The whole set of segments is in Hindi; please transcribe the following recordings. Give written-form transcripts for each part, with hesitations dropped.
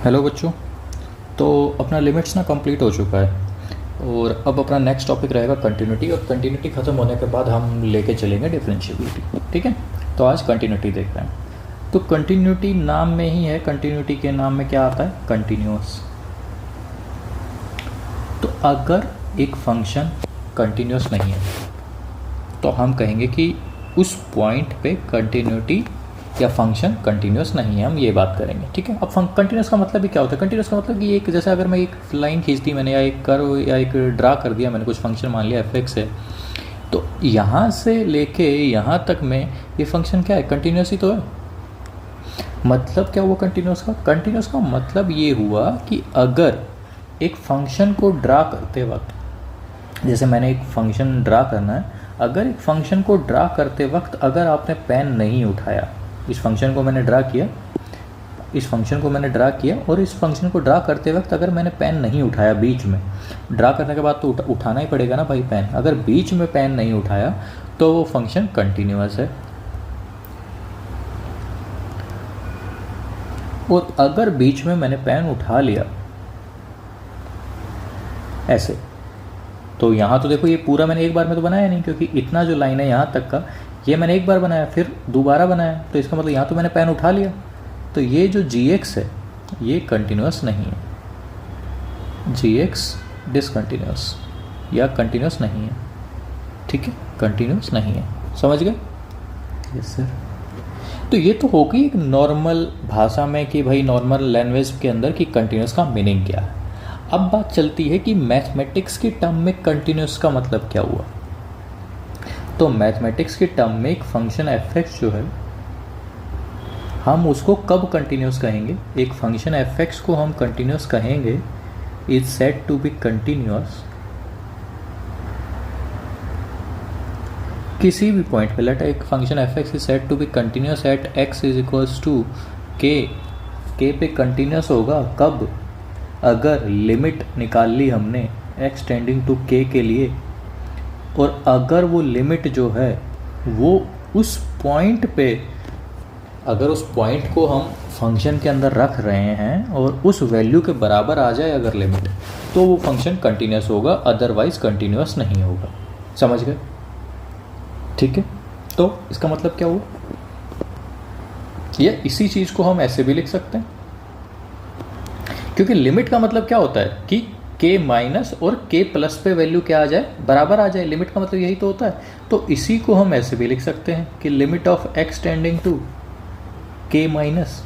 हेलो बच्चों। तो अपना लिमिट्स ना कंप्लीट हो चुका है और अब अपना नेक्स्ट टॉपिक रहेगा कंटिन्यूटी। और कंटिन्यूटी ख़त्म होने के बाद हम लेके चलेंगे डिफरेंशिएबिलिटी। ठीक है, तो आज कंटिन्यूटी देख रहे हैं। तो कंटिन्यूटी नाम में ही है, कंटिन्यूटी के नाम में क्या आता है? कंटिन्यूअस। तो अगर एक फंक्शन कंटिन्यूअस नहीं है तो हम कहेंगे कि उस पॉइंट पे कंटिन्यूटी या फंक्शन कंटिन्यूअस नहीं है, हम ये बात करेंगे। ठीक है, अब कंटिन्यूअस का मतलब भी क्या होता है? कंटिन्यूअस का मतलब कि एक, जैसे अगर मैं एक लाइन खींच दी मैंने, या एक कर्व या एक ड्रा कर दिया मैंने, कुछ फंक्शन मान लिया f(x) है, तो यहाँ से लेके यहाँ तक में ये फंक्शन क्या है? कंटिन्यूअस ही तो है। मतलब क्या हुआ कंटिन्यूअस का? कंटिन्यूअस का मतलब ये हुआ कि अगर एक फंक्शन को ड्रा करते वक्त, जैसे मैंने एक फंक्शन ड्रा करना है, अगर एक फंक्शन को ड्रा करते वक्त अगर आपने पेन नहीं उठाया, इस फंक्शन को मैंने ड्रा किया, और इस फंक्शन को ड्रा करते वक्त अगर मैंने पेन नहीं उठाया, बीच में ड्रा करने के बाद तो उठाना ही पड़ेगा ना भाई पेन, अगर बीच में पेन नहीं उठाया तो वो फंक्शन कंटिन्यूअस है। और अगर बीच में मैंने पेन उठा लिया ऐसे, तो यहाँ तो देखो ये पूरा मैंने एक बार में तो बनाया नहीं, क्योंकि इतना जो लाइन है यहाँ तक का ये मैंने एक बार बनाया, फिर दोबारा बनाया, तो इसका मतलब यहाँ तो मैंने पेन उठा लिया। तो ये जो gx है ये कंटिन्यूअस नहीं है, gx डिसकंटिन्यूअस या कंटिन्यूअस नहीं है। ठीक है, कंटिन्यूअस नहीं है, समझ गए? Yes sir. तो ये तो हो गई एक नॉर्मल भाषा में कि भाई नॉर्मल लैंग्वेज के अंदर कि कंटिन्यूअस का मीनिंग क्या है। अब बात चलती है कि मैथमेटिक्स की टर्म में कंटिन्यूअस का मतलब क्या हुआ। तो मैथमेटिक्स की टर्म में एक फंक्शन f(x) जो है, हम उसको कब कंटिन्यूअस कहेंगे? एक फंक्शन f(x) को हम कंटिन्यूअस कहेंगे, is said to be continuous किसी भी पॉइंट पे। लेट एक function f(x) is said to be continuous at x is equals to k। k पे कंटिन्यूअस होगा कब? अगर लिमिट निकाल ली हमने x टेंडिंग टू k के लिए, और अगर वो लिमिट जो है वो उस पॉइंट पे, अगर उस पॉइंट को हम फंक्शन के अंदर रख रहे हैं और उस वैल्यू के बराबर आ जाए अगर लिमिट, तो वो फंक्शन कंटिन्यूअस होगा, अदरवाइज कंटिन्यूअस नहीं होगा। समझ गए? ठीक है, तो इसका मतलब क्या हुआ? या इसी चीज़ को हम ऐसे भी लिख सकते हैं, क्योंकि लिमिट का मतलब क्या होता है कि k माइनस और k प्लस पे वैल्यू क्या आ जाए? बराबर आ जाए। लिमिट का मतलब यही तो होता है। तो इसी को हम ऐसे भी लिख सकते हैं कि limit of x tending to k minus,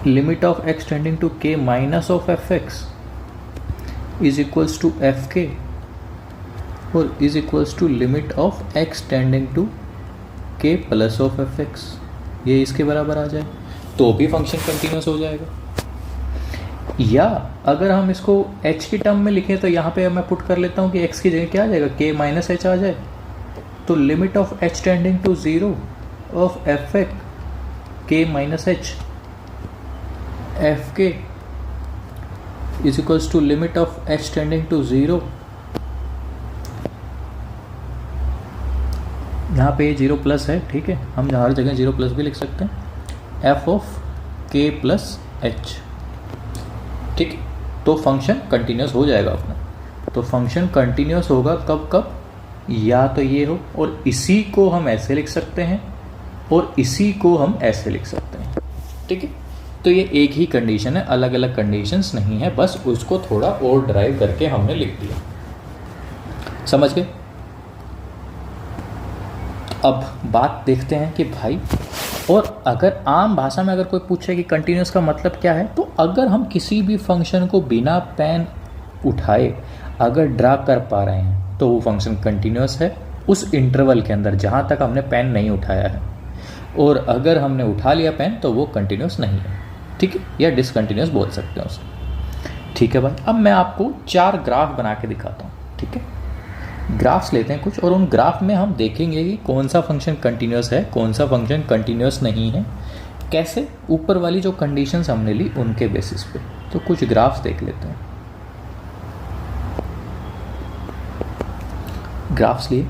limit of x tending to k minus of f(x) is equals to fk, और is equals to limit of x tending to k plus of f(x), ये इसके बराबर आ जाए, तो भी फंक्शन कंटिन्यूअस हो जाएगा। या अगर हम इसको h की टर्म में लिखें तो यहाँ पे मैं पुट कर लेता हूँ कि x की जगह क्या आ जाएगा? k माइनस h आ जाए, तो limit of h tending to 0 of f(x) k minus h fk is equals to limit of h tending to 0, यहाँ पे 0 प्लस है, ठीक है, हम हर जगह 0 प्लस भी लिख सकते हैं, f of k plus h। ठीक है, तो फंक्शन कंटिन्यूअस हो जाएगा अपना। तो फंक्शन कंटिन्यूअस होगा कब कब? या तो ये हो, और इसी को हम ऐसे लिख सकते हैं, और इसी को हम ऐसे लिख सकते हैं। ठीक है, तो ये एक ही कंडीशन है, अलग अलग कंडीशंस नहीं है, बस उसको थोड़ा और ड्राइव करके हमने लिख दिया। समझ गए? अब बात देखते हैं कि भाई, और अगर आम भाषा में अगर कोई पूछे कि कंटिन्यूअस का मतलब क्या है, तो अगर हम किसी भी फंक्शन को बिना पेन उठाए अगर ड्रा कर पा रहे हैं तो वो फंक्शन कंटिन्यूअस है उस इंटरवल के अंदर जहाँ तक हमने पेन नहीं उठाया है, और अगर हमने उठा लिया पेन तो वो कंटिन्यूअस नहीं है। ठीक है, या डिसकंटिन्यूअस बोल सकते हैं उसे। ठीक है भाई, अब मैं आपको 4 ग्राफ बना के दिखाता हूँ। ठीक है, ग्राफ्स लेते हैं कुछ, और उन ग्राफ में हम देखेंगे कि कौन सा फंक्शन कंटिन्यूअस है, कौन सा फंक्शन कंटिन्यूअस नहीं है, कैसे, ऊपर वाली जो कंडीशंस हमने ली उनके बेसिस पे। तो कुछ ग्राफ्स देख लेते हैं। ग्राफ्स लिए,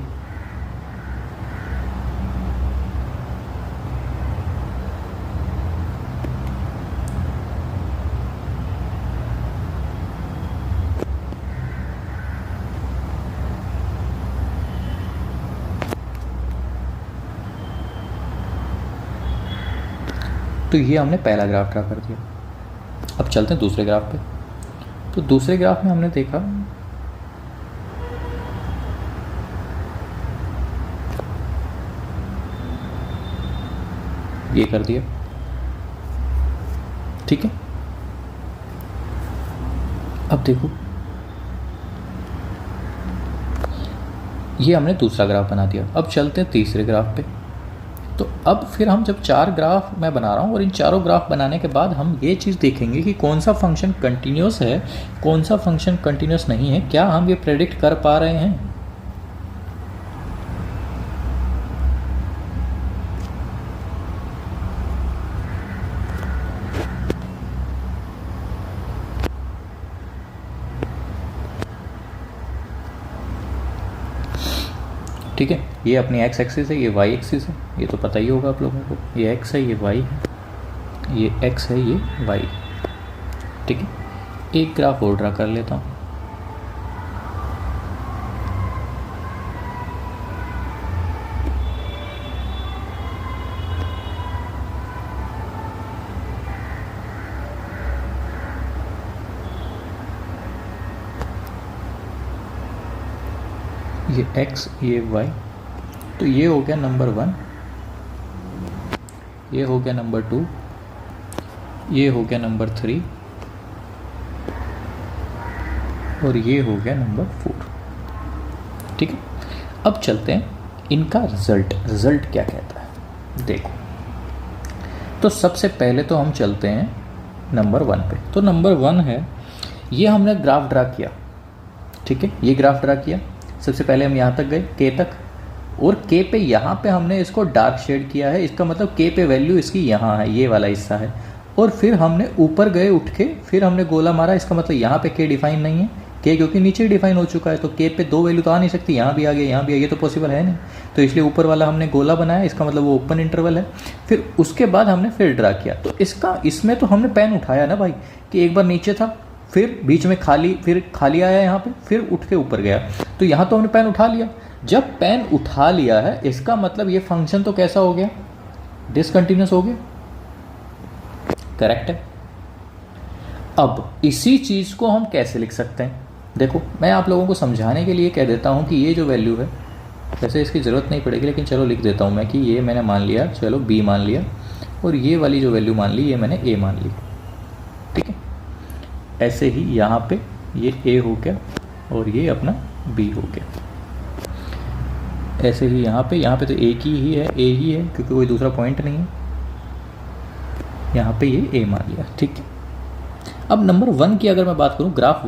तो ये हमने पहला ग्राफ ड्रा कर दिया। अब चलते हैं दूसरे ग्राफ पे। तो दूसरे ग्राफ में हमने देखा ये कर दिया, ठीक है। अब देखो ये हमने दूसरा ग्राफ बना दिया। अब चलते हैं तीसरे ग्राफ पे। तो अब फिर हम जब 4 ग्राफ मैं बना रहा हूँ और इन चारों ग्राफ बनाने के बाद हम ये चीज़ देखेंगे कि कौन सा फंक्शन कंटिन्यूस है, कौन सा फंक्शन कंटिन्यूस नहीं है, क्या हम ये प्रेडिक्ट कर पा रहे हैं। ठीक है, ये अपनी एक्स एक्सिस है, ये वाई एक्सिस है, ये तो पता ही होगा आप लोगों को। ये एक्स है, ये वाई है, ये एक्स है, ये वाई है, ठीक है। एक ग्राफ और ड्रा कर लेता हूँ। ये x ये y, तो ये हो गया नंबर 1, ये हो गया नंबर 2, ये हो गया नंबर 3 और ये हो गया नंबर 4, ठीक है। अब चलते हैं इनका रिजल्ट क्या कहता है। देखो, तो सबसे पहले तो हम चलते हैं नंबर 1 पे। तो नंबर 1 है, ये हमने ग्राफ ड्रा किया, ठीक है। ये ग्राफ ड्रा किया, सबसे पहले हम यहाँ तक गए k तक, और k पे यहाँ पे हमने इसको डार्क शेड किया है। इसका मतलब k पे वैल्यू इसकी यहाँ है, ये वाला हिस्सा है। और फिर हमने ऊपर गए उठ के, फिर हमने गोला मारा। इसका मतलब यहाँ पे k डिफाइन नहीं है, k क्योंकि नीचे डिफाइन हो चुका है, तो k पे 2 वैल्यू तो आ नहीं सकती। यहाँ भी आ गया, यहाँ भी आ गया, तो पॉसिबल है नहीं। तो इसलिए ऊपर वाला हमने गोला बनाया, इसका मतलब वो ओपन इंटरवल है। फिर उसके बाद हमने फिर ड्रा किया। तो इसमें तो हमने पेन उठाया ना भाई, कि एक बार नीचे था, फिर बीच में खाली, फिर खाली आया यहाँ पे, फिर उठ के ऊपर गया। तो यहाँ तो हमने पेन उठा लिया। जब पेन उठा लिया है, इसका मतलब ये फंक्शन तो कैसा हो गया, डिसकंटिन्यूअस हो गया, करेक्ट है। अब इसी चीज को हम कैसे लिख सकते हैं, देखो मैं आप लोगों को समझाने के लिए कह देता हूँ कि ये जो वैल्यू है, वैसे इसकी ज़रूरत नहीं पड़ेगी, लेकिन चलो लिख देता हूँ मैं कि ये मैंने मान लिया, चलो b मान लिया, और ये वाली जो वैल्यू मान ली ये मैंने a मान ली, ठीक है। ऐसे ही यहाँ पे ये a हो गया और ये अपना b हो गया। ऐसे ही यहाँ पे तो एक ही है, a ही है, क्योंकि कोई दूसरा पॉइंट नहीं है। यहाँ पे ये a मान लिया, ठीक है। अब नंबर 1 की अगर मैं बात करूँ, ग्राफ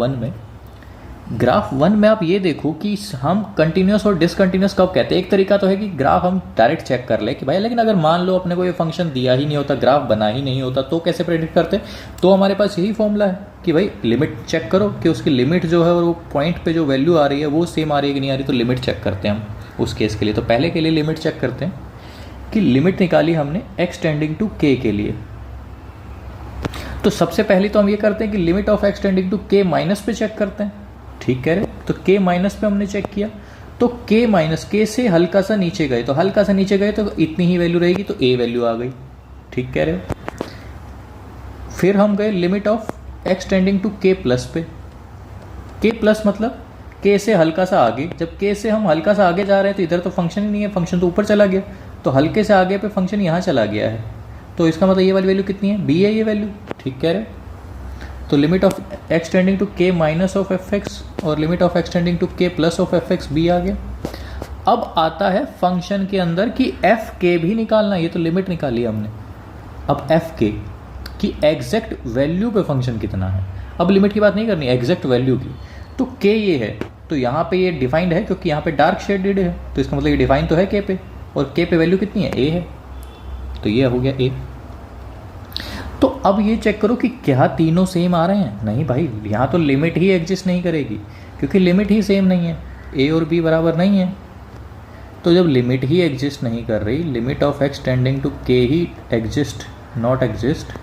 1 में आप ये देखो कि हम कंटिन्यूस और डिसकंटिन्यूस कब कहते हैं। एक तरीका तो है कि ग्राफ हम डायरेक्ट चेक कर ले कि भाई, लेकिन अगर मान लो अपने को ये फंक्शन दिया ही नहीं होता, ग्राफ बना ही नहीं होता, तो कैसे प्रेडिक्ट करते। तो हमारे पास यही फॉर्मूला है कि भाई लिमिट चेक करो कि उसकी लिमिट जो है और वो पॉइंट पे जो वैल्यू आ रही है वो सेम आ रही है कि नहीं आ रही। तो लिमिट चेक करते हैं हम उस केस के लिए। तो पहले के लिए लिमिट चेक करते हैं कि लिमिट निकाली हमने x टेंडिंग टू k के लिए। तो सबसे पहले तो हम ये करते हैं कि limit of x tending to k minus पे चेक करते हैं, ठीक कह रहे। तो k माइनस पे हमने चेक किया, तो k माइनस, k से हल्का सा नीचे गए, तो हल्का सा नीचे गए तो इतनी ही वैल्यू रहेगी, तो a वैल्यू आ गई, ठीक कह रहे हो। फिर हम गए limit of x tending to k plus पे। k प्लस मतलब k से हल्का सा आगे। जब k से हम हल्का सा आगे जा रहे हैं तो इधर तो फंक्शन ही नहीं है, फंक्शन तो ऊपर चला गया, तो हल्के से आगे पे फंक्शन यहाँ चला गया है। तो इसका मतलब ये वाली वैल्यू कितनी है, b है ये वैल्यू, ठीक कह रहे हो। तो limit of x tending to k minus of fx और limit of x tending to k plus of fx b आ गया। अब आता है फंक्शन के अंदर कि fk भी निकालना, ये तो लिमिट निकाली हमने। अब fk की एग्जैक्ट वैल्यू पे फंक्शन कितना है, अब लिमिट की बात नहीं करनी, एग्जैक्ट वैल्यू की। तो k ये है, तो यहाँ पे ये डिफाइंड है क्योंकि यहाँ पे डार्क शेडेड है, तो इसका मतलब ये डिफाइन तो है k पे, और k पे वैल्यू कितनी है, a है, तो ये हो गया a। तो अब ये चेक करो कि क्या तीनों सेम आ रहे हैं। नहीं भाई, यहाँ तो लिमिट ही एग्जिस्ट नहीं करेगी, क्योंकि लिमिट ही सेम नहीं है, a और b बराबर नहीं है। तो जब लिमिट ही एग्जिस्ट नहीं कर रही, limit of x tending to k ही एग्जिस्ट नॉट एग्जिस्ट,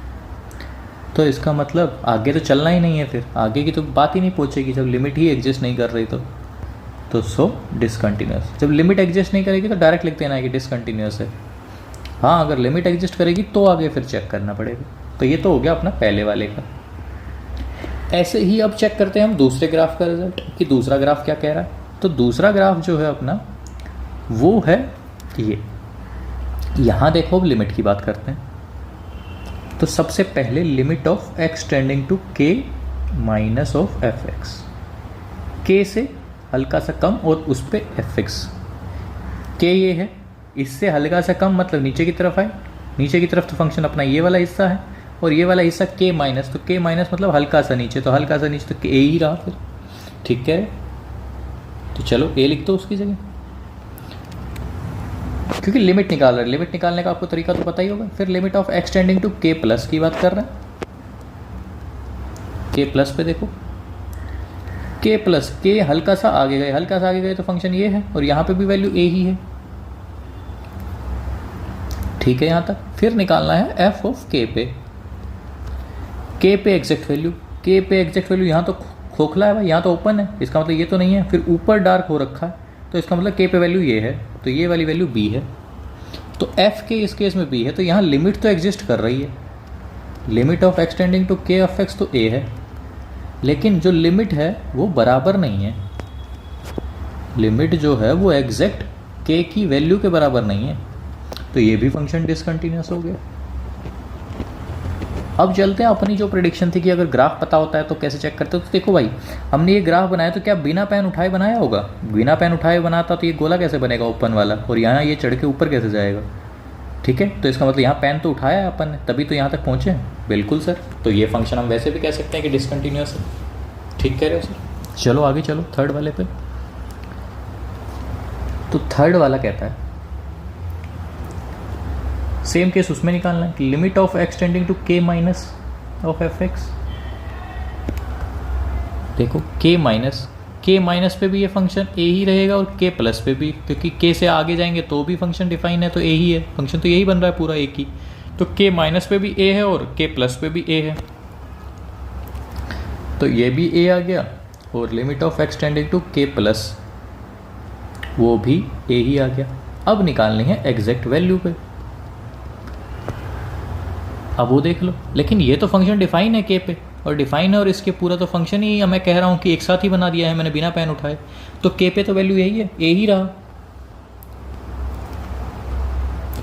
तो इसका मतलब आगे तो चलना ही नहीं है, फिर आगे की तो बात ही नहीं पहुँचेगी जब लिमिट ही एग्जिस्ट नहीं कर रही। तो सो डिसकंटिन्यूस। जब लिमिट एग्जिस्ट नहीं करेगी तो डायरेक्ट लिख देना है कि डिसकंटिन्यूस है। हाँ, अगर लिमिट एग्जिस्ट करेगी तो आगे फिर चेक करना पड़ेगा। तो ये तो हो गया अपना पहले वाले का। ऐसे ही अब चेक करते हैं हम दूसरे ग्राफ का रिजल्ट कि दूसरा ग्राफ क्या कह रहा है। तो दूसरा ग्राफ जो है अपना वो है ये। यहाँ देखो अब लिमिट की बात करते हैं। तो सबसे पहले limit of x tending to k minus of f x, k से हल्का सा कम और उस पर एफ एक्स। के ये है, इससे हल्का सा कम मतलब नीचे की तरफ आए, नीचे की तरफ तो फंक्शन अपना ये वाला हिस्सा है और ये वाला हिस्सा के माइनस, तो के माइनस मतलब हल्का सा नीचे, तो हल्का सा नीचे तो के ही रहा फिर। ठीक है, तो चलो ए लिख दो उसकी जगह, क्योंकि लिमिट निकाल रहे हैं। लिमिट निकालने का आपको तरीका तो पता ही होगा। फिर limit of x tending to k plus की बात कर रहे हैं। के प्लस पे देखो, के प्लस, के हल्का सा आगे गए, हल्का सा आगे गए तो फंक्शन ये है और यहाँ पे भी वैल्यू ए ही है। ठीक है यहाँ तक। फिर निकालना है एफ ऑफ के पे, के पे एग्जैक्ट वैल्यू, के पे एग्जैक्ट वैल्यू। यहाँ तो खोखला है भाई, यहाँ तो ओपन है, इसका मतलब ये तो नहीं है। फिर ऊपर डार्क हो रखा है, तो इसका मतलब के पे वैल्यू ये है, तो ये वाली वैल्यू बी है। तो एफ के इस केस में बी है, तो यहाँ लिमिट तो एग्जिस्ट कर रही है। Limit of x tending to k f x तो ए है, लेकिन जो लिमिट है वो बराबर नहीं है। लिमिट जो है वो एग्जैक्ट के की वैल्यू के बराबर नहीं है, तो ये भी फंक्शन डिसकंटिन्यूअस हो गया। अब चलते हैं अपनी जो प्रेडिक्शन थी कि अगर ग्राफ पता होता है तो कैसे चेक करते हो। तो देखो भाई, हमने ये ग्राफ बनाया तो क्या बिना पेन उठाए बनाया होगा? बिना पेन उठाए बनाता तो ये गोला कैसे बनेगा ओपन वाला, और यहाँ ये चढ़ के ऊपर कैसे जाएगा? ठीक है, तो इसका मतलब यहाँ पेन तो उठाया है अपन ने, तभी तो यहाँ तक पहुँचे हैं। बिल्कुल सर, तो ये फंक्शन हम वैसे भी कह सकते हैं कि डिसकंटिन्यूअस है। ठीक कह रहे हो सर। चलो आगे चलो थर्ड वाले पे। तो थर्ड वाला कहता है सेम केस उसमें निकालना है, limit of x tending to k minus of f x. देखो के माइनस पे भी ये फंक्शन ए ही रहेगा और के प्लस पे भी, क्योंकि के से आगे जाएंगे तो भी फंक्शन डिफाइन है, तो ए ही है फंक्शन, तो यही बन रहा है पूरा एक ही। तो के माइनस पे भी ए है और के प्लस पे भी ए है, तो ये भी ए आ गया। और limit of x tending to k plus वो भी ए ही आ गया। अब निकालनी है एग्जैक्ट वैल्यू पे, अब वो देख लो। लेकिन ये तो फंक्शन डिफाइन है के पे, और डिफाइन है और इसके पूरा तो फंक्शन ही मैं कह रहा हूँ कि एक साथ ही बना दिया है मैंने बिना पेन उठाए, तो के पे तो वैल्यू यही है, ए ही रहा।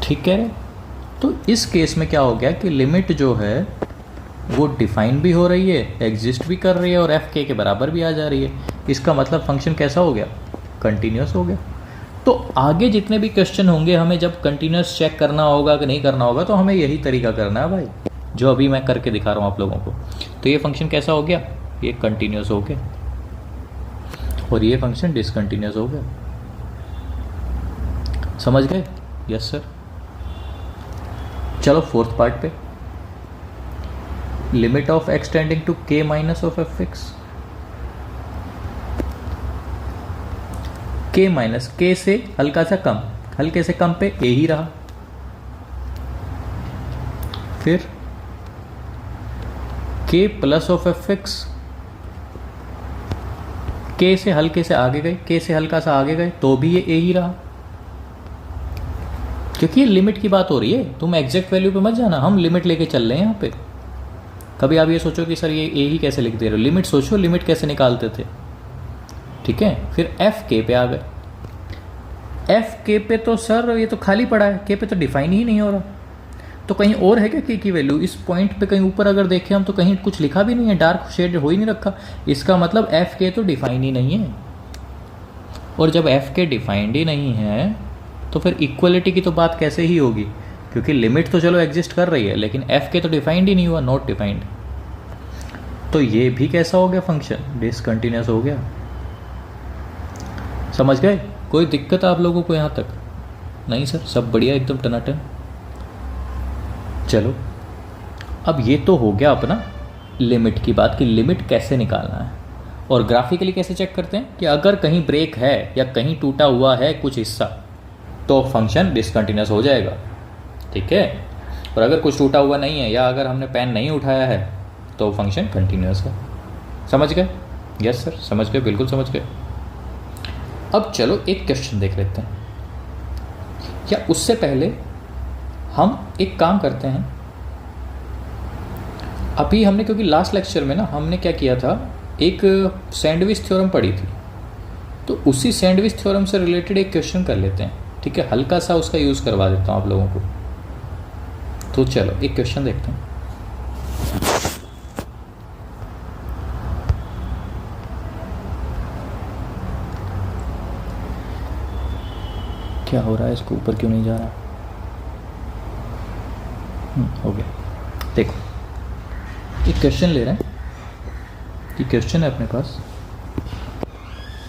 ठीक कह रहे। तो इस केस में क्या हो गया कि लिमिट जो है वो डिफाइन भी हो रही है, एग्जिस्ट भी कर रही है और एफ के बराबर भी आ जा रही है। इसका मतलब फंक्शन कैसा हो गया? कंटिन्यूअस हो गया। तो आगे जितने भी क्वेश्चन होंगे हमें जब कंटिन्यूअस चेक करना होगा कि नहीं करना होगा, तो हमें यही तरीका करना है भाई, जो अभी मैं करके दिखा रहा हूँ आप लोगों को। तो ये फंक्शन कैसा हो गया? ये कंटिन्यूअस हो गया और ये फंक्शन डिसकंटिन्यूअस हो गया। समझ गए? Yes sir. चलो फोर्थ पार्ट पे, limit of x tending to k minus of f x. K minus, k से हल्का सा कम, हल्के से कम पे ए ही रहा। फिर के plus of f x, k से हल्के से आगे गए, के से हल्का सा आगे गए तो भी ये ए ही रहा, क्योंकि ये लिमिट की बात हो रही है। तुम एग्जैक्ट वैल्यू पे मत जाना, हम लिमिट लेके चल रहे हैं यहाँ पे। कभी आप ये सोचो कि सर ये ए ही कैसे लिख दे रहे हो, लिमिट सोचो, लिमिट कैसे निकालते थे। ठीक है, फिर एफ के पे आ गए। एफ के पे तो सर ये तो खाली पड़ा है, के पे तो डिफाइन ही नहीं हो रहा। तो कहीं और है क्या के की वैल्यू? इस पॉइंट पे कहीं ऊपर अगर देखें हम तो कहीं कुछ लिखा भी नहीं है, डार्क शेड हो ही नहीं रखा। इसका मतलब एफ के तो डिफाइन ही नहीं है, और जब एफ के डिफाइंड ही नहीं है तो फिर इक्वलिटी की तो बात कैसे ही होगी, क्योंकि लिमिट तो चलो एग्जिस्ट कर रही है लेकिन एफ के तो डिफाइंड ही नहीं हुआ, नॉट डिफाइंड। तो ये भी कैसा हो गया? फंक्शन डिसकंटिन्यूअस हो गया। समझ गए? कोई दिक्कत आप लोगों को यहाँ तक? नहीं सर, सब बढ़िया एकदम टनाटन। चलो अब ये तो हो गया अपना लिमिट की बात कि लिमिट कैसे निकालना है, और ग्राफिकली कैसे चेक करते हैं कि अगर कहीं ब्रेक है या कहीं टूटा हुआ है कुछ हिस्सा तो फंक्शन डिसकंटिन्यूअस हो जाएगा। ठीक है, और अगर कुछ टूटा हुआ नहीं है या अगर हमने पेन नहीं उठाया है तो फंक्शन कंटिन्यूअस है। समझ गए? यस सर, समझ गए, बिल्कुल समझ गए। अब चलो एक क्वेश्चन देख लेते हैं, या उससे पहले हम एक काम करते हैं, अभी हमने, क्योंकि लास्ट लेक्चर में ना हमने क्या किया था, एक सैंडविच थ्योरम पढ़ी थी, तो उसी सैंडविच थ्योरम से रिलेटेड एक क्वेश्चन कर लेते हैं, ठीक है। हल्का सा उसका यूज़ करवा देता हूँ आप लोगों को। तो चलो एक क्वेश्चन देखते हैं। क्या हो रहा है, इसको ऊपर क्यों नहीं जा रहा? हो गया। देखो एक क्वेश्चन ले रहे हैं, कि क्वेश्चन है अपने पास,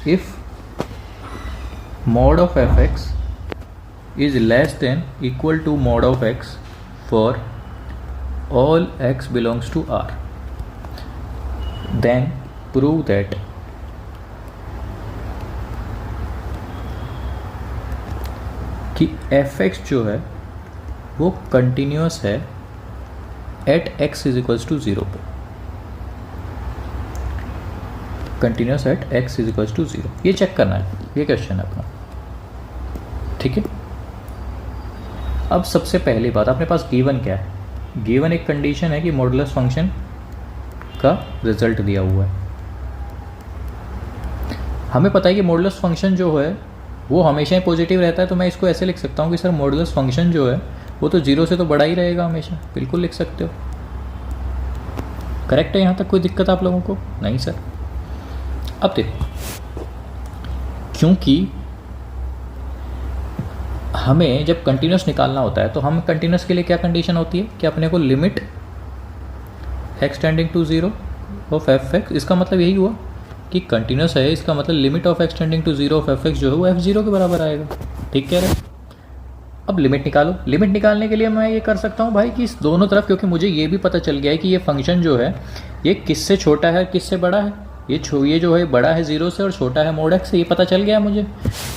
if mod of fx is less than equal to mod of x for all x belongs to R, then prove that कि fx जो है वो कंटिन्यूस है at x is equals to 0 पे, continuous at x is equals to 0, ये चेक करना है, ये क्वेश्चन है अपना, ठीक है। अब सबसे पहली बात, अपने पास गिवन क्या है? गिवन एक कंडीशन है कि मॉडुलस फंक्शन का रिजल्ट दिया हुआ है। हमें पता है कि मॉडुलस फंक्शन जो है वो हमेशा ही पॉजिटिव रहता है, तो मैं इसको ऐसे लिख सकता हूँ कि सर मॉडुलस फंक्शन जो है वो तो 0 से तो बड़ा ही रहेगा हमेशा। बिल्कुल लिख सकते हो, करेक्ट है। यहाँ तक कोई दिक्कत आप लोगों को? नहीं सर। अब देखो, क्योंकि हमें जब कंटिन्यूस निकालना होता है तो हम कंटिन्यूस के लिए क्या कंडीशन होती है कि अपने को limit x tending to 0 of fx, इसका मतलब यही हुआ कि कंटिन्यूस है, इसका मतलब limit of x tending to 0 of fx जो है वो f0 के बराबर आएगा, ठीक कह रहे हैं। अब लिमिट निकालो। लिमिट निकालने के लिए मैं ये कर सकता हूँ भाई कि इस दोनों तरफ, क्योंकि मुझे ये भी पता चल गया है कि ये फंक्शन जो है ये किससे छोटा है किससे बड़ा है, ये जो है बड़ा है 0 से और छोटा है mod x से, ये पता चल गया है मुझे।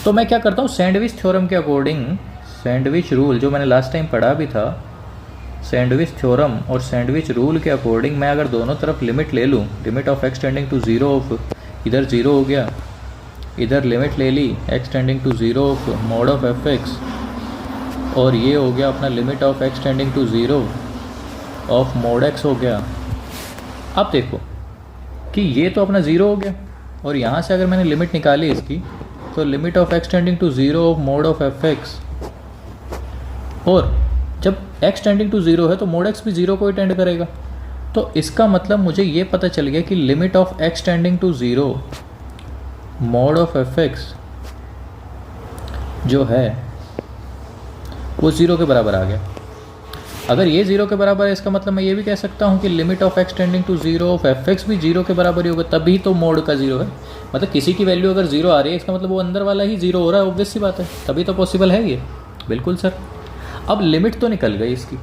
तो मैं क्या करता हूँ, सैंडविच थ्योरम के अकॉर्डिंग, सैंडविच रूल जो मैंने लास्ट टाइम पढ़ा भी था, सैंडविच थ्योरम और सैंडविच रूल के अकॉर्डिंग मैं अगर दोनों तरफ लिमिट ले लूँ, limit of x tending to 0 of, इधर 0 हो गया, इधर लिमिट ले ली x tending to 0 of mod of fx, और ये हो गया अपना limit of x tending to 0 of mod x हो गया। अब देखो कि ये तो अपना 0 हो गया, और यहाँ से अगर मैंने लिमिट निकाली इसकी, तो limit of x tending to 0 of mod of fx, और जब x टेंडिंग टू 0 है तो mod x भी 0 को ही टेंड करेगा। तो इसका मतलब मुझे ये पता चल गया कि limit of x tending to 0 mod of fx जो है वो 0 के बराबर आ गया। अगर ये 0 के बराबर है, इसका मतलब मैं ये भी कह सकता हूँ कि limit of x tending to 0 of fx भी 0 के बराबर ही होगा, तभी तो मोड का 0 है। मतलब किसी की वैल्यू अगर 0 आ रही है, इसका मतलब वो अंदर वाला ही 0 हो रहा है, ऑब्वियस सी बात है, तभी तो पॉसिबल है ये। बिल्कुल सर। अब लिमिट तो निकल गई इसकी,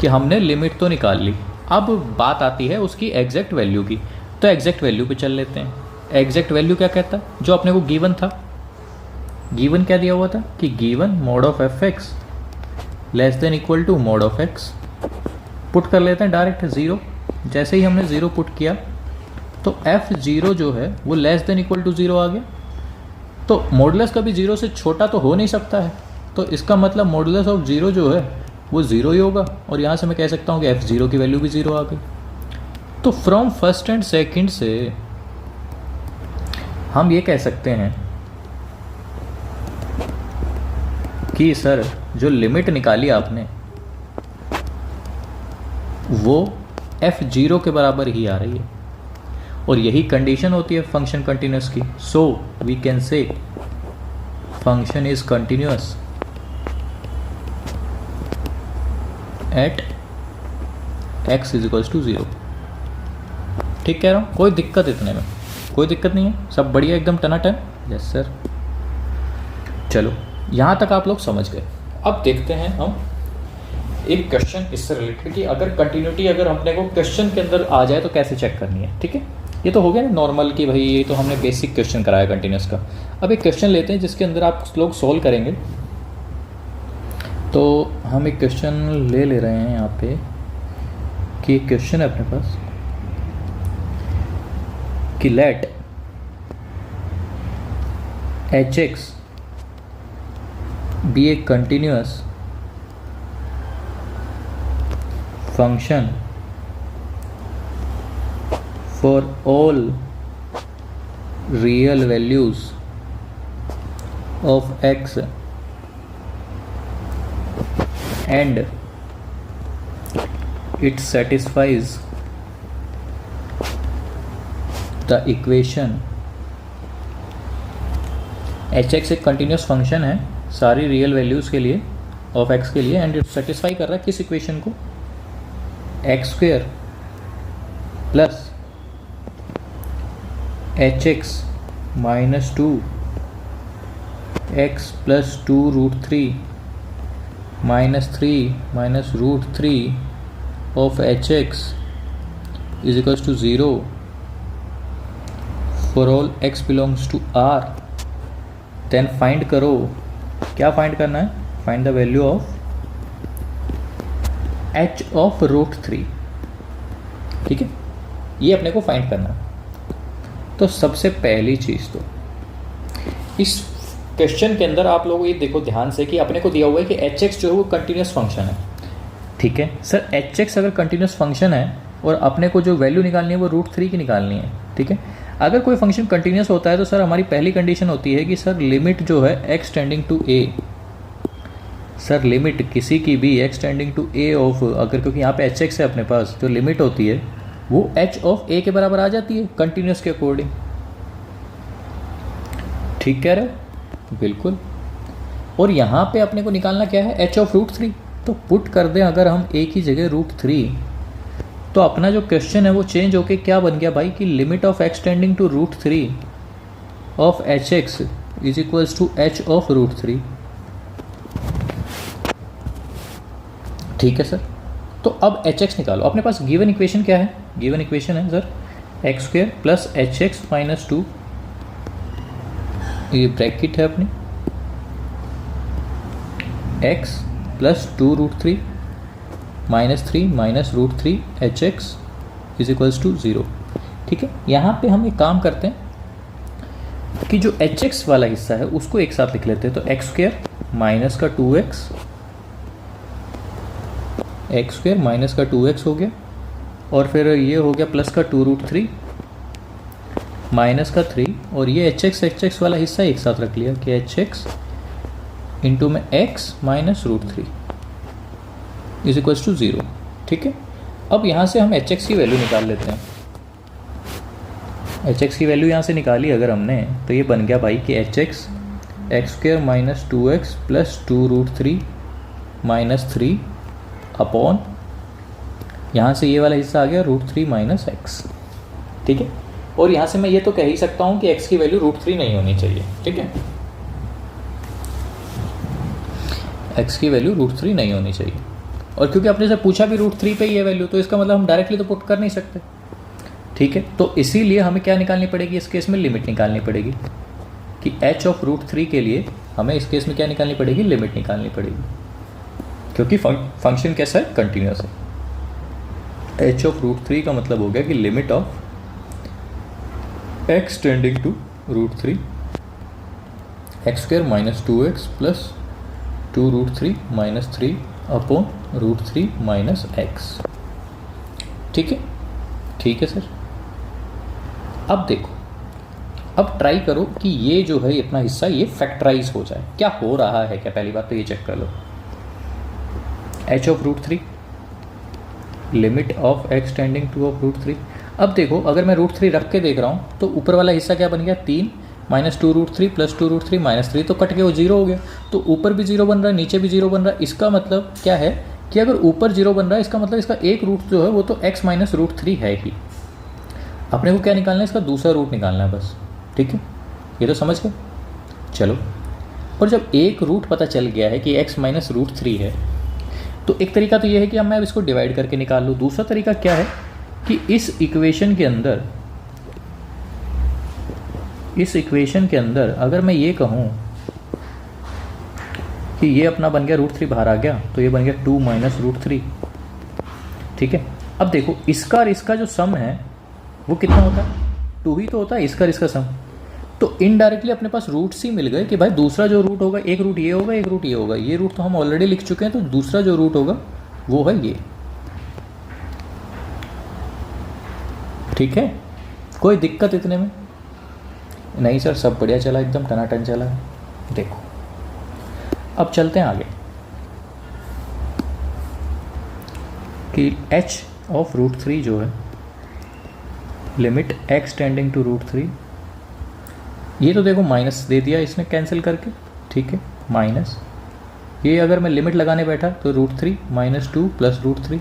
कि हमने लिमिट तो निकाल ली, अब बात आती है उसकी एग्जैक्ट वैल्यू की। तो एग्जैक्ट वैल्यू पे चल लेते हैं। एग्जैक्ट वैल्यू क्या कहता है, जो अपने को गिवन था, गिवन क्या दिया हुआ था कि given mod of fx less than equal to mod of x, put कर लेते हैं डायरेक्ट 0। जैसे ही हमने 0 पुट किया तो f0 जो है वो लेस देन इक्वल टू 0 आ गया। तो मॉडुलस कभी 0 से छोटा तो हो नहीं सकता है, तो इसका मतलब मॉडुलस ऑफ 0 जो है वो 0 ही होगा, और यहाँ से मैं कह सकता हूँ कि f0 की वैल्यू भी 0 आ गई। तो फ्रॉम फर्स्ट एंड सेकंड से हम ये कह सकते हैं कि सर जो लिमिट निकाली आपने वो f0 के बराबर ही आ रही है, और यही कंडीशन होती है फंक्शन कंटिन्यूस की। So we can say function is continuous at x is equals to 0। ठीक कह रहा हूँ, कोई दिक्कत इतने में कोई दिक्कत नहीं है, सब बढ़िया एकदम टनाटन। Yes sir. चलो यहाँ तक आप लोग समझ गए। अब देखते हैं हम एक क्वेश्चन इससे रिलेटेड कि अगर कंटिन्यूटी अगर अपने को क्वेश्चन के अंदर आ जाए तो कैसे चेक करनी है। ठीक है, ये तो हो गया ना नॉर्मल कि भाई ये तो हमने बेसिक क्वेश्चन कराया कंटिन्यूस का। अब एक क्वेश्चन लेते हैं जिसके अंदर आप लोग सॉल्व करेंगे। तो हम एक क्वेश्चन ले रहे हैं यहाँ पे कि एक क्वेश्चन है अपने पास कि late hx be a continuous function for all real values of x and it satisfies the equation hx एक कंटिन्यूस फंक्शन है सारी रियल वैल्यूज़ के लिए ऑफ x के लिए, एंड इट सेटिस्फाई कर रहा है किस इक्वेशन को, x square plus h x minus two x plus two root three minus three minus root three of h x is equals to zero for all x belongs to R. Then find करो, क्या फाइंड करना है, find the value of h of root three. ठीक है, ये अपने को फाइंड करना है। तो सबसे पहली चीज़ तो इस क्वेश्चन के अंदर आप लोग ये देखो ध्यान से कि अपने को दिया हुआ है कि एच एक्स जो है वो कंटिन्यूस फंक्शन है। ठीक है सर, एच एक्स अगर कंटिन्यूस फंक्शन है और अपने को जो वैल्यू निकालनी है वो रूट थ्री की निकालनी है। ठीक है, अगर कोई फंक्शन कंटिन्यूस होता है तो सर हमारी पहली कंडीशन होती है कि सर लिमिट जो है x tending to a, sir limit किसी की भी x tending to a of, अगर क्योंकि यहाँ पे एच एक्स है अपने पास, जो लिमिट होती है वो एच ऑफ ए के बराबर आ जाती है कंटिन्यूस के अकॉर्डिंग। ठीक कह रहे हो, बिल्कुल। और यहाँ पे अपने को निकालना क्या है, एच ऑफ रूट थ्री। तो पुट कर दें अगर हम ए की जगह रूट थ्री, तो अपना जो क्वेश्चन है वो चेंज होके क्या बन गया भाई कि limit of x tending to root three of h x is equals to h of root three. ठीक है सर, तो अब एच एक्स निकालो। अपने पास गिवन इक्वेशन क्या है, गिवन इक्वेशन है sir x square plus h x minus two, ये ब्रैकेट है अपनी, x plus two root three minus three minus root three h x is equals to zero. ठीक है, यहाँ पे हम एक काम करते हैं कि जो एच एक्स वाला हिस्सा है उसको एक साथ लिख लेते हैं। तो एक्स स्क्वेयर माइनस का two x, x square minus का टू एक्स हो गया, और फिर ये हो गया प्लस का टू रूट थ्री माइनस का थ्री, और ये एच एक्स वाला हिस्सा एक साथ रख लिया कि एच एक्स इंटू में x minus root three is equals to zero. ठीक है, अब यहाँ से हम एच एक्स की वैल्यू निकाल लेते हैं। एच एक्स की वैल्यू यहाँ से निकाली अगर हमने, तो ये बन गया भाई कि h x x square minus two x plus two root three minus three upon, यहाँ से ये वाला हिस्सा आ गया रूट थ्री माइनस एक्स। ठीक है, और यहाँ से मैं ये तो कह ही सकता हूँ कि x की वैल्यू रूट थ्री नहीं होनी चाहिए। ठीक है, x की वैल्यू रूट थ्री नहीं होनी चाहिए, और क्योंकि आपने से पूछा भी रूट थ्री पे ही है वैल्यू, तो इसका मतलब हम डायरेक्टली तो पुट कर नहीं सकते। ठीक है, तो इसीलिए हमें क्या निकालनी पड़ेगी, इस केस में लिमिट निकालनी पड़ेगी कि h ऑफ रूट थ्री के लिए हमें इस केस में क्या निकालनी पड़ेगी, लिमिट निकालनी पड़ेगी, क्योंकि फंक्शन कैसा है, कंटिन्यूस है। h ऑफ रूट थ्री का मतलब हो गया कि limit of x tending to root three x square minus two x plus two root three minus three upon root three minus x. ठीक है, ठीक है सर। अब देखो, अब ट्राई करो कि ये जो है अपना हिस्सा ये फैक्टराइज हो जाए। क्या हो रहा है क्या, पहली बात तो ये चेक कर लो। H of root three limit of x tending to of root three. अब देखो अगर मैं रूट थ्री रख के देख रहा हूँ तो ऊपर वाला हिस्सा क्या बन गया, तीन minus two root three plus two root three minus three, तो कट के वो जीरो हो गया। तो ऊपर भी जीरो बन रहा है, नीचे भी जीरो बन रहा है। इसका मतलब क्या है कि अगर ऊपर जीरो बन रहा है, इसका मतलब इसका एक रूट जो है वो तो एक्स माइनस रूट थ्री है ही। अपने को क्या निकालना है, इसका दूसरा रूट निकालना है बस। ठीक है, ये तो समझ गए। चलो, और जब एक रूट पता चल गया है कि एक्स माइनस रूट थ्री है, तो एक तरीका तो ये है कि अब मैं इसको डिवाइड करके निकाल लूँ। दूसरा तरीका क्या है कि इस इक्वेशन के अंदर अगर मैं ये कहूँ कि ये अपना बन गया रूट थ्री बाहर आ गया, तो ये बन गया टू माइनस रूट थ्री। ठीक है, अब देखो इसका और इसका जो सम है वो कितना होता है, टू ही तो होता है इसका और इसका सम। तो इनडायरेक्टली अपने पास रूट्स ही मिल गए कि भाई दूसरा जो रूट होगा, एक रूट ये होगा, एक रूट ये होगा। ये रूट तो हम ऑलरेडी लिख चुके हैं, तो दूसरा जो रूट होगा वो है ये। ठीक है, कोई दिक्कत इतने में नहीं सर, सब बढ़िया चला, एकदम टनाटन चला। देखो अब चलते हैं आगे कि h ऑफ √3 जो है लिमिट x टेंडिंग टू √3, ये तो देखो माइनस दे दिया इसने कैंसिल करके, ठीक है, माइनस ये अगर मैं लिमिट लगाने बैठा तो √3 -2 + √3,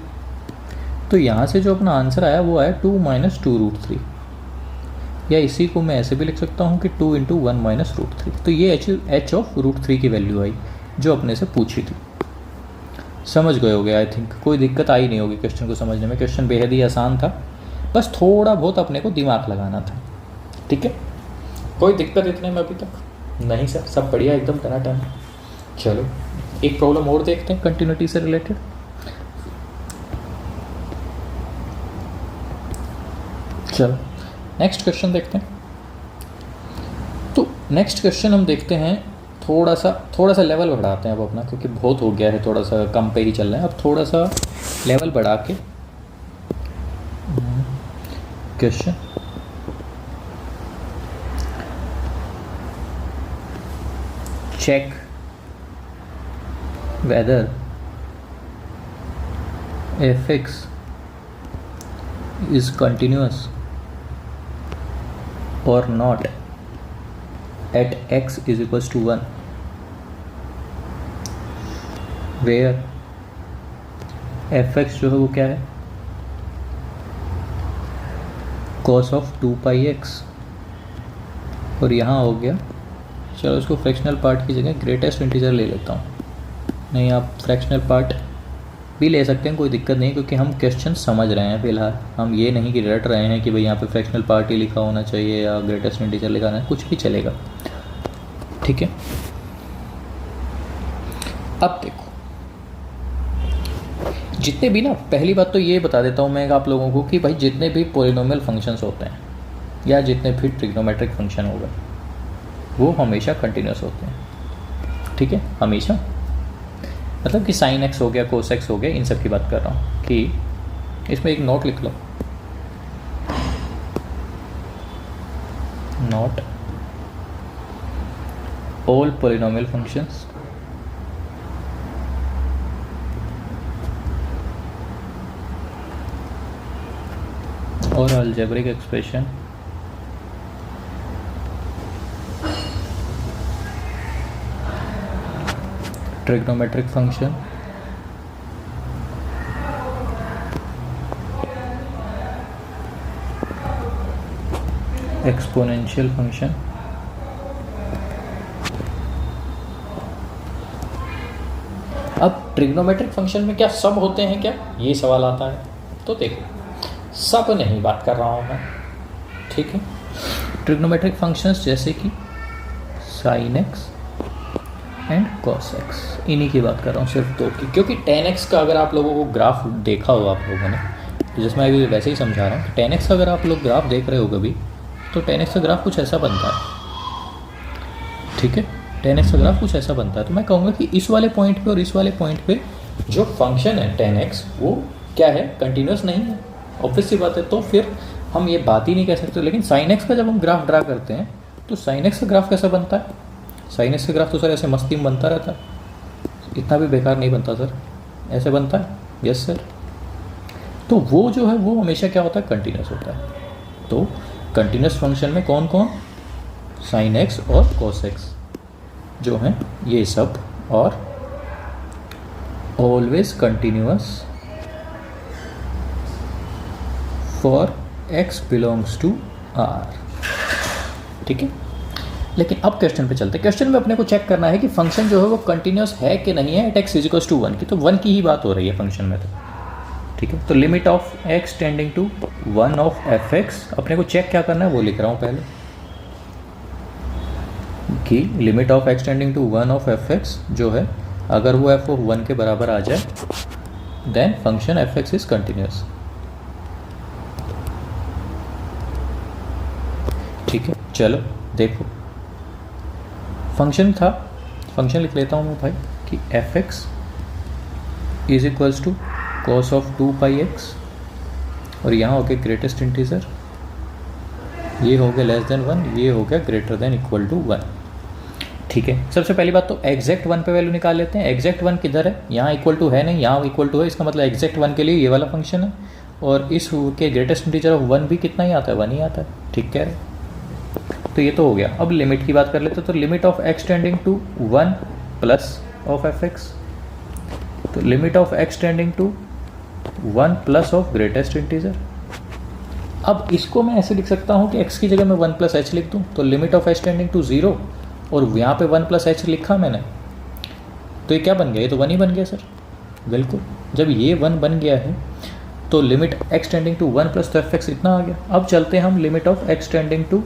तो यहाँ से जो अपना आंसर आया वो आया 2 - 2 √3, या इसी को मैं ऐसे भी लिख सकता हूँ कि 2 × 1 - √3। तो ये h ऑफ √3 की वैल्यू आई जो अपने से पूछी थी। समझ गए होगे आई थिंक, कोई दिक्कत आई नहीं होगी क्वेश्चन को समझने में। क्वेश्चन बेहद ही आसान था, बस थोड़ा बहुत अपने को दिमाग लगाना था। ठीक है, कोई दिक्कत इतने में अभी तक नहीं सर, सब बढ़िया एकदम टनाटन। चलो एक प्रॉब्लम और देखते हैं कंटिन्यूटी से रिलेटेड। चलो नेक्स्ट क्वेश्चन देखते हैं। तो नेक्स्ट क्वेश्चन हम देखते हैं, थोड़ा सा लेवल बढ़ाते हैं अब अपना, क्योंकि बहुत हो गया है, थोड़ा सा कम पे ही चल रहे हैं। अब थोड़ा सा लेवल बढ़ा के question check whether fx is continuous or not at x is equals to 1, where fx जो है वो क्या है, cos of 2πx, और यहाँ हो गया, चलो इसको फ्रैक्शनल पार्ट की जगह ग्रेटेस्ट इंटीजर ले लेता हूँ। नहीं, आप फ्रैक्शनल पार्ट भी ले सकते हैं, कोई दिक्कत नहीं, क्योंकि हम क्वेश्चन समझ रहे हैं फिलहाल। हम ये नहीं कि रट रहे हैं कि भाई यहाँ पे फ्रैक्शनल पार्ट ही लिखा होना चाहिए या ग्रेटेस्ट इंटीजर लिखाना है, कुछ भी चलेगा। ठीक है, अब देखो जितने भी ना, पहली बात तो ये बता देता हूँ मैं आप लोगों को कि भाई जितने भी पॉलिनोमियल फंक्शंस होते हैं या जितने भी ट्रिग्नोमेट्रिक फंक्शन होगा वो हमेशा कंटिन्यूस होते हैं। ठीक है, हमेशा, मतलब कि sin x हो गया, cos x हो गया, इन सब की बात कर रहा हूँ। कि इसमें एक नोट लिख लो, नोट ऑल पॉलिनोमियल फंक्शंस और algebraic expression trigonometric function exponential function अब ट्रिग्नोमेट्रिक फंक्शन में क्या सब होते हैं क्या, ये सवाल आता है। तो देखो सब नहीं बात कर रहा हूँ मैं, ठीक है। ट्रिग्नोमेट्रिक फंक्शंस जैसे कि sin x and cos x, इन्हीं की बात कर रहा हूँ, सिर्फ दो की। क्योंकि tan x का अगर आप लोगों को ग्राफ देखा हो आप लोगों ने, तो जिसमें अभी वैसे ही समझा रहा हूँ, tan x का अगर आप लोग ग्राफ देख रहे हो कभी, तो tan x का ग्राफ कुछ ऐसा बनता है। ठीक है, tan x का ग्राफ कुछ ऐसा बनता है। तो मैं कहूँगा कि इस वाले पॉइंट पे और इस वाले पॉइंट पे जो फंक्शन है tan x वो क्या है, कंटिन्यूस नहीं है, ऑब्वियस सी बात है। तो फिर हम ये बात ही नहीं कह सकते। लेकिन sin x का जब हम ग्राफ ड्रा करते हैं तो sin x का ग्राफ कैसा बनता है, sin x का ग्राफ तो सर ऐसे मस्ती में बनता रहता है, इतना भी बेकार नहीं बनता सर, ऐसे बनता है। यस सर, तो वो जो है वो हमेशा क्या होता है, कंटिन्यूस होता है। तो कंटिन्यूस फंक्शन में कौन कौन, sin x और cos x जो हैं ये सब, और always continuous for x belongs to r। ठीक है, लेकिन अब क्वेश्चन पे चलते हैं। क्वेश्चन में अपने को चेक करना है कि फंक्शन जो है वो कंटिन्यूस है कि नहीं है एट x इक्वल्स टू 1 की। तो 1 की ही बात हो रही है फंक्शन में, तो ठीक है। तो limit of x tending to 1 of fx, अपने को चेक क्या करना है वो लिख रहा हूँ पहले, कि limit of x tending to 1 of fx जो है, अगर वो f ऑफ 1 के बराबर आ जाए then function fx is continuous. ठीक है, चलो देखो फंक्शन था, फंक्शन लिख लेता हूँ मैं भाई कि fx is equals to cos of 2πx, और यहाँ हो गया ग्रेटेस्ट इंटीजर ये हो गया लेस देन 1, ये हो गया ग्रेटर देन इक्वल टू 1। ठीक है, सबसे पहली बात तो एग्जैक्ट 1 पे वैल्यू निकाल लेते हैं। एग्जैक्ट 1 किधर है, यहाँ इक्वल टू है नहीं, यहाँ इक्वल टू है, इसका मतलब एग्जैक्ट 1 के लिए ये वाला फंक्शन है, और इस के ग्रेटेस्ट इंटीजर ऑफ 1 भी कितना ही आता है, 1 ही आता है। ठीक कह रहे, तो ये तो हो गया। अब लिमिट की बात कर लेते हैं, तो limit of x tending to 1 plus of f x, तो limit of x tending to 1 plus of greatest integer. अब इसको मैं ऐसे लिख सकता हूँ कि x की जगह मैं 1 प्लस एच लिख दूँ, तो limit of h tending to 0, और यहाँ पे 1 प्लस एच लिखा मैंने, तो ये क्या बन गया, ये तो 1 ही बन गया सर। बिल्कुल, जब ये 1 बन गया है तो limit x tending to 1 plus, तो एफ एक्स इतना आ गया। अब चलते हैं हम limit of x tending to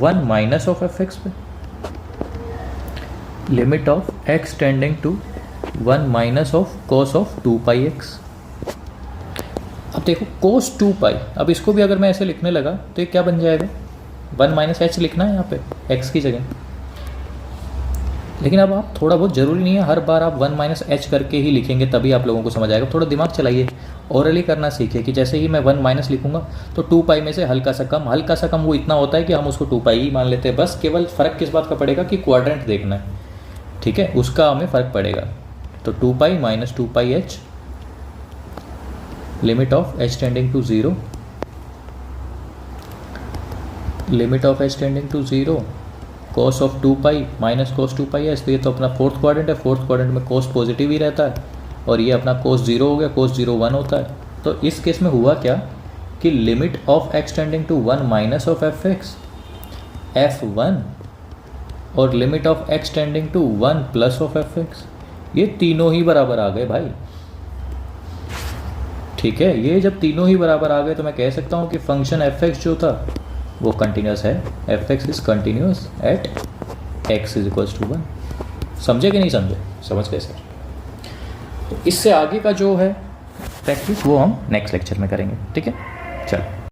1 minus of f x पे। Limit of x tending to 1 minus of cos of 2 pi x. अब देखो cos 2 पाई, अब इसको भी अगर मैं ऐसे लिखने लगा तो ये क्या बन जाएगा, 1 माइनस एच लिखना है यहाँ पे x की जगह। लेकिन अब आप थोड़ा बहुत ज़रूरी नहीं है हर बार आप 1 माइनस एच करके ही लिखेंगे तभी आप लोगों को समझ आएगा। थोड़ा दिमाग चलाइए, ओरली करना सीखिए कि जैसे ही मैं 1 माइनस लिखूंगा तो 2 पाई में से हल्का सा कम वो इतना होता है कि हम उसको 2 पाई ही मान लेते हैं। बस केवल फ़र्क किस बात का पड़ेगा कि क्वाड्रेंट देखना है, ठीक है, उसका हमें फ़र्क पड़ेगा। तो 2 pi minus 2 pi h, limit of h tending to 0, limit of h tending to 0 cos of 2 pi minus cos 2 pi h. तो ये तो अपना फोर्थ क्वाड्रेंट है, फोर्थ क्वाड्रेंट में cos पॉजिटिव ही रहता है, और ये अपना cos 0 हो गया, cos 0 1 होता है। तो इस केस में हुआ क्या कि limit of x tending to 1 minus of f x f1, और limit of x tending to 1 plus of f x, ये तीनों ही बराबर आ गए भाई। ठीक है, ये जब तीनों ही बराबर आ गए तो मैं कह सकता हूँ कि फंक्शन एफ एक्स जो था वो कंटिन्यूस है। F x is continuous at x is equals to 1। समझे कि नहीं समझे, समझ गए सर। तो इससे आगे का जो है प्रैक्टिस वो हम नेक्स्ट लेक्चर में करेंगे। ठीक है, चलो।